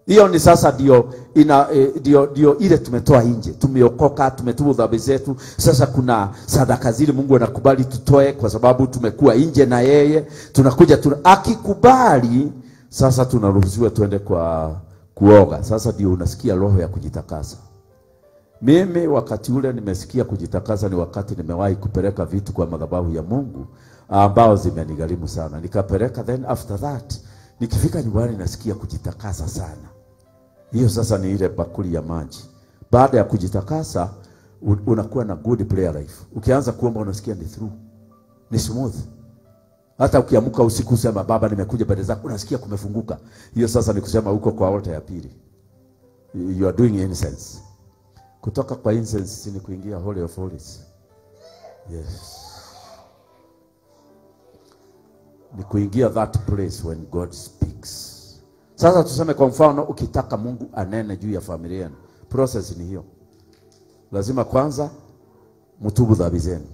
Hiyo ni sasa ndio ile tumetoa nje. Tumeokoka, tumetubu dhambi zetu. Sasa kuna sadaka zile Mungu anakubali tutoe kwa sababu tumekuwa nje na yeye. Tunakuja akikubali, sasa tunaruhusiwa tuende kwa kuoga. Sasa ndio unasikia roho ya kujitakasa. Mimi wakati ule nimesikia kujitakasa ni wakati nimewahi kupeleka vitu kwa madhabahu ya Mungu ambao zimenigharimu sana. Nikapeleka, then after that nikifika nyumbani nasikia kujitakasa sana. Hiyo sasa ni ile bakuli ya maji. Baada ya kujitakasa unakuwa na good prayer life. Ukianza kuomba unasikia ni through. Ni smooth. Hata ukiamka usiku sema Baba nimekuja mbele zako, unasikia kumefunguka. Hiyo sasa ni kusema uko kwa altar ya pili. You are doing incense. Kutoka kwa incense ni kuingia Holy of Holies. Yes. Ni kuingia that place when God speaks. Sasa tuseme kwa mfano ukitaka Mungu anene juu ya familia yenu. Process ni hiyo. Lazima kwanza mtubu dhambi zenu.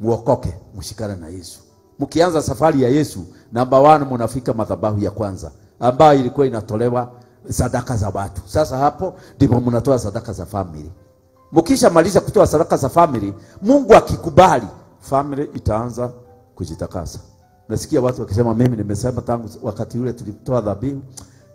Muokoke, mshikane na Yesu. Mkianza safari ya Yesu, number 1 mnafika madhabahu ya kwanza ambayo ilikuwa inatolewa sadaka za watu. Sasa hapo ndipo mnatoa sadaka za family. Mkisha maliza kutoa sadaka za family, Mungu akikubali, family itaanza kujitakasa. Nasikia watu wakisema mimi nimesema tangu wakati ule tulitoa dhabihu,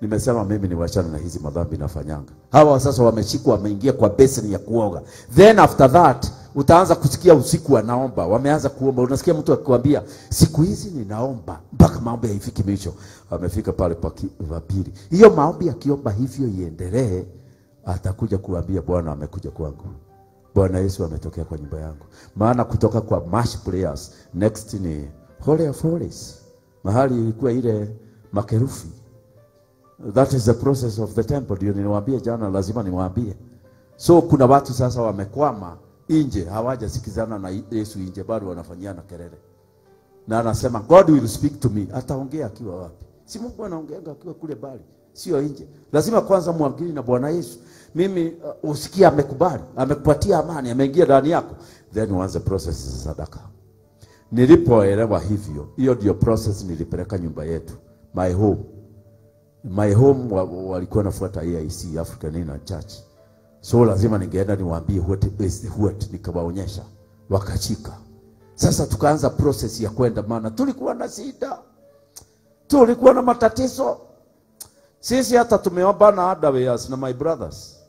nimesema mimi niwachane na hizi madhambi nafanyanga. Hawa sasa wameshikwa, wameingia kwa basin ya kuoga. Then after that utaanza kusikia usiku wanaomba, wameanza kuomba. Unasikia mtu akikwambia siku hizi ninaomba mpaka maombi haifiki mwisho. Amefika pale pa pili. Hiyo maombi akiomba hivyo iendelee, atakuja kuambia Bwana amekuja kwangu. Bwana Yesu ametokea kwa nyumba yangu. Maana kutoka kwa mash prayers, next ni Holy of Holies. Mahali ilikuwa ile makerufi. That is the process of the temple. Ndio niliwaambia jana, lazima niwaambie. So kuna watu sasa wamekwama nje, hawajasikizana na Yesu nje, bado wanafanyiana kelele. Na anasema God will speak to me. Ataongea akiwa wapi? Si Mungu anaongea akiwa kule bali, sio nje. Lazima kwanza muagili na Bwana Yesu. Mimi usikia amekubali, amekupatia amani, ameingia ndani yako, then uanze process za sadaka. Nilipoelewa hivyo, hiyo ndio process nilipeleka nyumba yetu, my home. My home walikuwa nafuata AIC, African Inner Church. So lazima ningeenda niwaambie what nikawaonyesha, wakachika. Sasa tukaanza process ya kwenda, maana tulikuwa na shida. Tulikuwa na matatizo. Sisi hata tumeomba na otherwise na my brothers.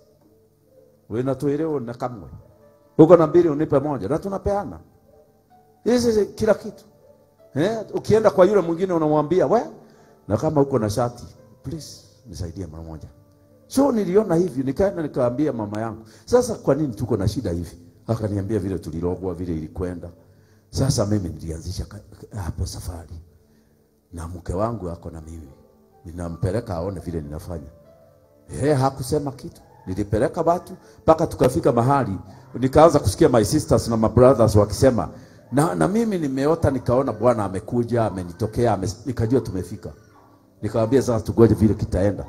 Wewe tuelewe na kamwe. Uko na mbili unipe moja na tunapeana. Hizi kila kitu. Ukienda kwa yule mwingine unamwambia, "We, na kama uko na shati, please nisaidie mara moja." So niliona hivi, nikaenda nikaambia mama yangu, "Sasa kwa nini tuko na shida hivi?" Akaniambia vile tulirogwa, vile ilikwenda. Sasa mimi nilianzisha hapo safari. Na mke wangu ako na mimi. Ninampeleka aone vile ninafanya. Hakusema kitu. Nilipeleka watu mpaka tukafika mahali, nikaanza kusikia my sisters na my brothers wakisema, na mimi nimeota nikaona Bwana amekuja, amenitokea, nikajua tumefika. Nikamwambia sasa tugoje vile kitaenda.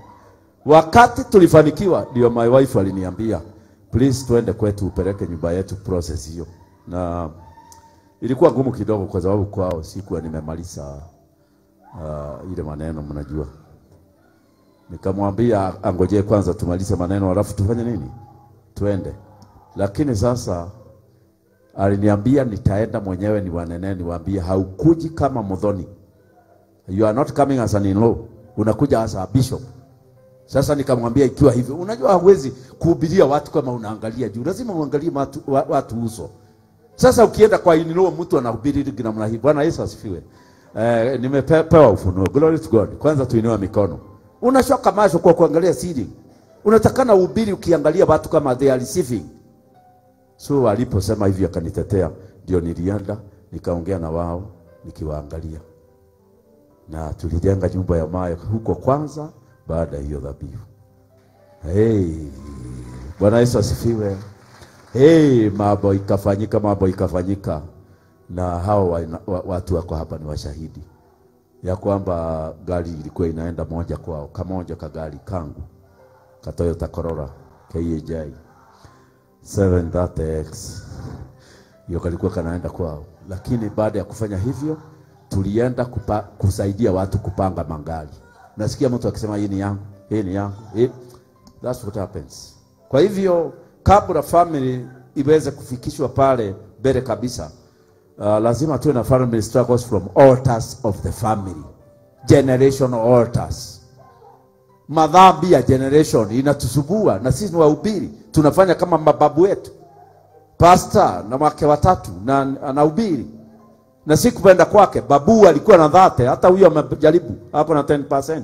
Wakati tulifanikiwa, ndio my wife aliniambia, "Please twende kwetu upeleke nyumba yetu process hiyo." Na ilikuwa ngumu kidogo kwa sababu kwao sikuwa nimemaliza ile maneno mnajua. Nikamwambia angoje kwanza tumalize maneno alafu tufanye nini? Twende. Lakini sasa aliniambia nitaenda mwenyewe niwanene, niwaambie haukuji kama mdhoni. You are not coming as an in-law. Unakuja as a bishop. Sasa nikamwambia ikiwa hivyo, unajua hauwezi kuhubiria watu kama unaangalia juu. Lazima uangalie watu uso. Sasa ukienda kwa in-law mtu anahubiri namna hii. Bwana Yesu asifiwe. Nimepewa ufunuo. Glory to God. Kwanza tuinue mikono. Unashoka macho kwa kuangalia siri. Unatakana uhubiri ukiangalia watu kama they are receiving. So aliposema hivi akanitetea, ndio nilienda nikaongea na wao nikiwaangalia. Na tulijenga nyumba ya mawe huko kwanza baada hiyo dhabihu. Bwana Yesu asifiwe. Mambo ikafanyika. Na hao watu wako hapa ni washahidi ya kwamba gari ilikuwa inaenda moja kwao, kamoja kagari kangu ka Toyota Corolla KJ 730X, hiyo kalikuwa kanaenda kwao. Lakini baada ya kufanya hivyo tulienda kusaidia watu kupanga magari. Nasikia mtu akisema hii ni yangu, hii ni yangu. That's what happens. Kwa hivyo kabla family iweze kufikishwa pale mbele kabisa, lazima tuwe na family struggles from altars of the family, generational altars. Madhambi ya generation inatusubua, na sisi ni wahubiri tunafanya kama mababu wetu. Pastor na wake watatu na anahubiri, na si kupenda kwake. Babu alikuwa na 30, hata huyo amejaribu hapo na 10%.